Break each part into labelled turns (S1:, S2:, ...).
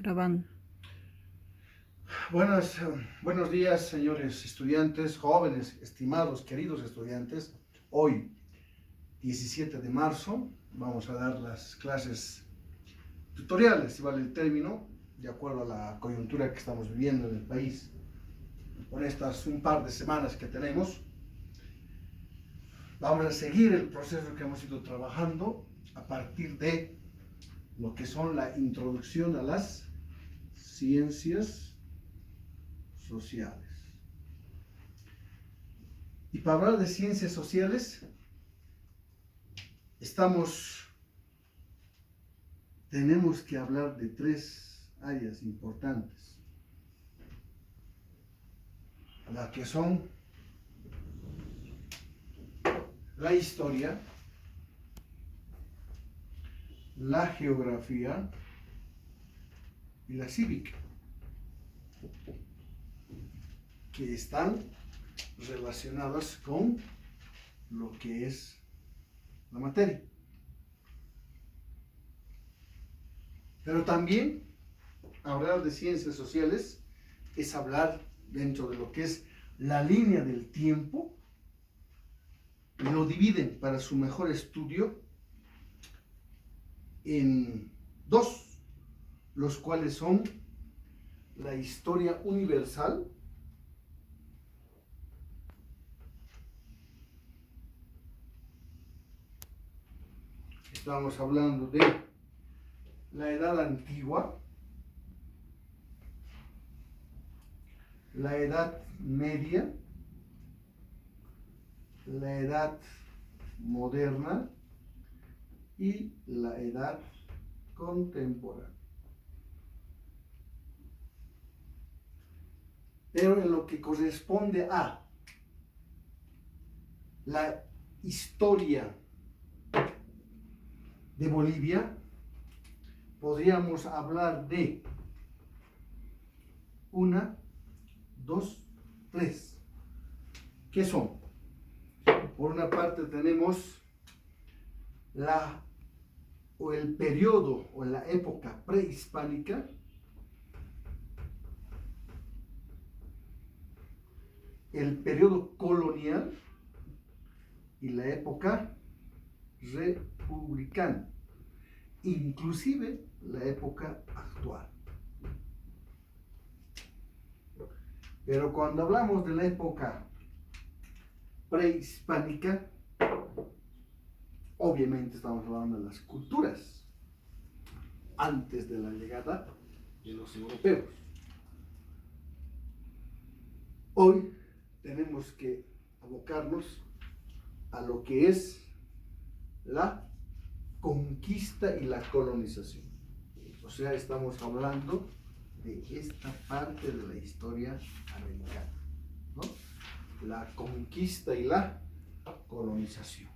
S1: Grabando.
S2: Buenos días, señores estudiantes, jóvenes, estimados, queridos estudiantes. Hoy, 17 de marzo, vamos a dar las clases tutoriales, si vale el término, de acuerdo a la coyuntura que estamos viviendo en el país. Con estas un par de semanas que tenemos, vamos a seguir el proceso que hemos ido trabajando a partir de lo que son la introducción a las ciencias sociales. Y para hablar de ciencias sociales, tenemos que hablar de tres áreas importantes, las que son la historia, la geografía y la cívica, que están relacionadas con lo que es la materia. Pero también hablar de ciencias sociales es hablar dentro de lo que es la línea del tiempo, y lo dividen para su mejor estudio en dos, los cuales son la historia universal estamos hablando de la edad antigua, la edad media, la edad moderna y la edad contemporánea. Pero en lo que corresponde a la historia de Bolivia, podríamos hablar de una, dos, tres. ¿Qué son? Por una parte tenemos el periodo o la época prehispánica, el periodo colonial y la época republicana, inclusive la época actual. Pero cuando hablamos de la época prehispánica, obviamente estamos hablando de las culturas antes de la llegada de los europeos. Hoy tenemos que abocarnos a lo que es la conquista y la colonización. O sea, estamos hablando de esta parte de la historia americana, ¿no? La conquista y la colonización.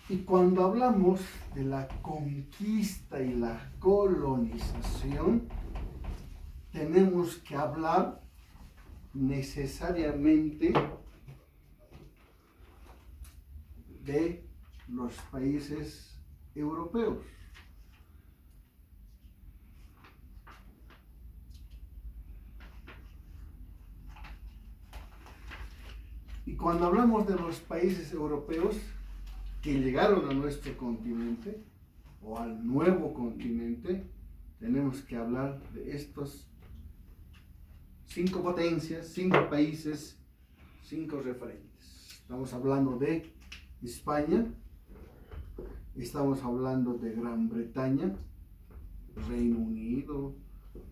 S2: Y cuando hablamos de la conquista y la colonización, tenemos que hablar necesariamente de los países europeos. Y cuando hablamos de los países europeos que llegaron a nuestro continente o al nuevo continente, tenemos que hablar de estos 5 potencias, 5 países, 5 referentes. Estamos hablando de España, estamos hablando de Gran Bretaña, Reino Unido,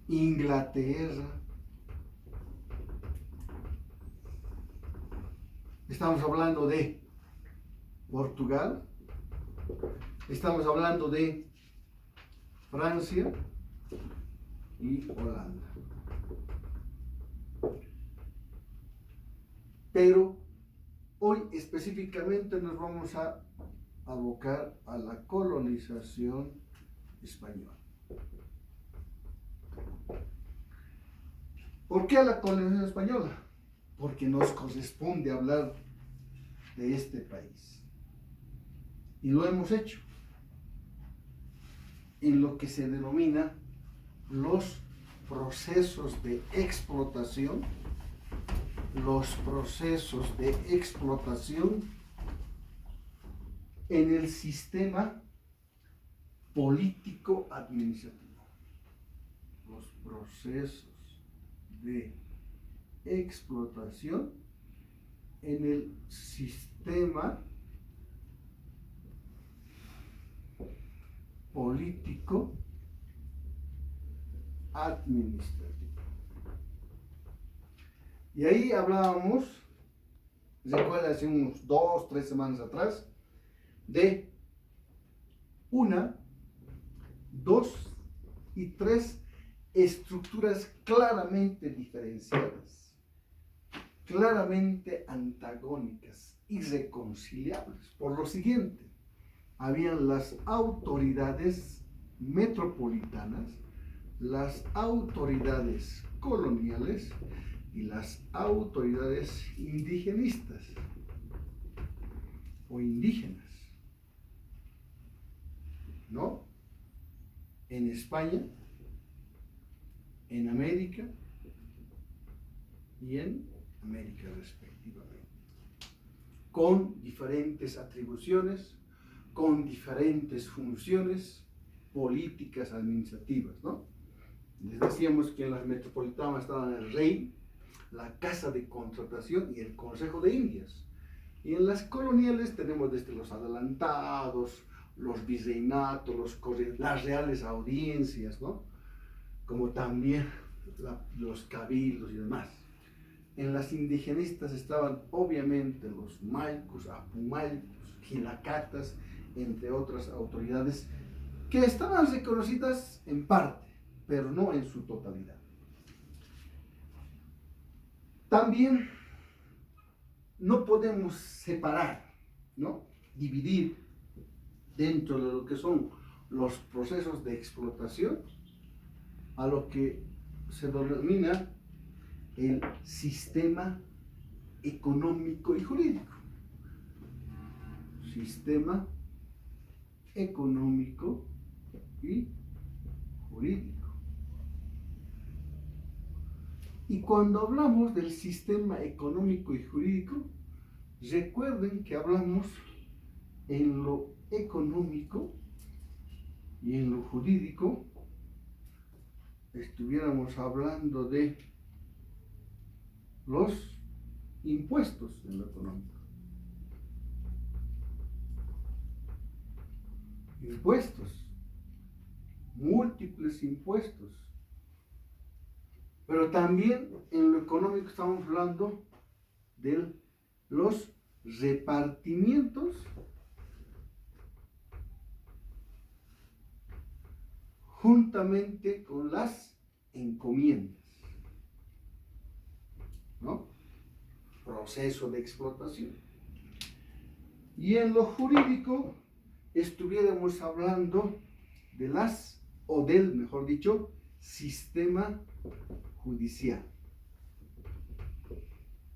S2: Inglaterra, estamos hablando de Portugal, estamos hablando de Francia y Holanda. Pero hoy específicamente nos vamos a abocar a la colonización española. ¿Por qué a la colonización española? Porque nos corresponde hablar de este país. Y lo hemos hecho. en lo que se denomina los procesos de explotación, en el sistema político administrativo. Los procesos de explotación en el sistema político administrativo. Y ahí hablábamos, recuerda, hace unos 2, 3 semanas atrás, de 1, 2 y 3 estructuras claramente diferenciadas, claramente antagónicas, irreconciliables. Por lo siguiente, habían las autoridades metropolitanas, las autoridades coloniales y las autoridades indigenistas o indígenas, ¿no? En España, en América y en América respectivamente, con diferentes atribuciones, con diferentes funciones políticas administrativas, ¿no? Les decíamos que en las metropolitanas estaban el rey, la Casa de Contratación y el Consejo de Indias. Y en las coloniales tenemos desde los adelantados, los virreinatos, las reales audiencias, ¿no? Como también los cabildos y demás. En las indigenistas estaban obviamente los maicos, apumaicos, gilacatas, entre otras autoridades que estaban reconocidas en parte, pero no en su totalidad. También no podemos separar, ¿no? Dividir dentro de lo que son los procesos de explotación a lo que se denomina el sistema económico y jurídico. Sistema económico y jurídico. Y cuando hablamos del sistema económico y jurídico, recuerden que hablamos en lo económico y en lo jurídico, estuviéramos hablando de los impuestos en lo económico. Impuestos, múltiples impuestos. Pero también en lo económico estamos hablando de los repartimientos juntamente con las encomiendas, ¿no? Proceso de explotación. Y en lo jurídico estuviéramos hablando de mejor dicho, sistema judicial,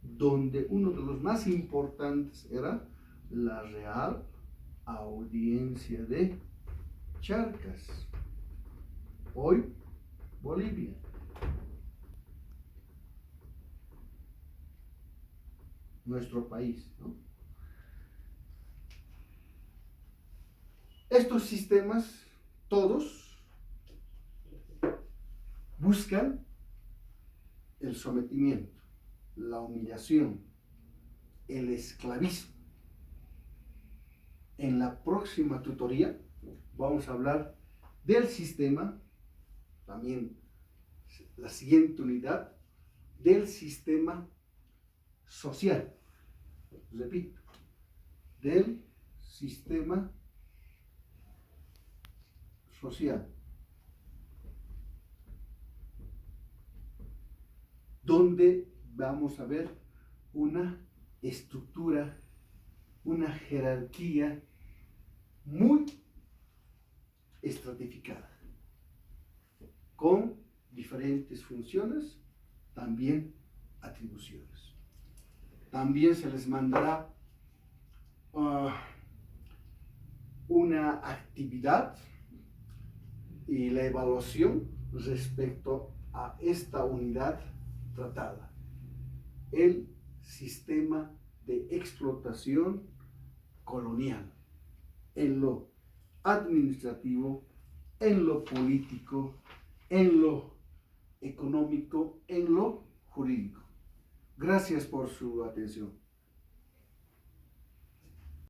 S2: donde uno de los más importantes era la Real Audiencia de Charcas, hoy Bolivia. Nuestro país, ¿no? Estos sistemas, todos, buscan el sometimiento, la humillación, el esclavismo. En la próxima tutoría vamos a hablar del sistema, también la siguiente unidad, del sistema social. Repito, del sistema social, donde vamos a ver una estructura, una jerarquía muy estratificada, con diferentes funciones, también atribuciones. También se les mandará una actividad y la evaluación respecto a esta unidad tratada, el sistema de explotación colonial, en lo administrativo, en lo político, en lo económico, en lo jurídico. Gracias por su atención.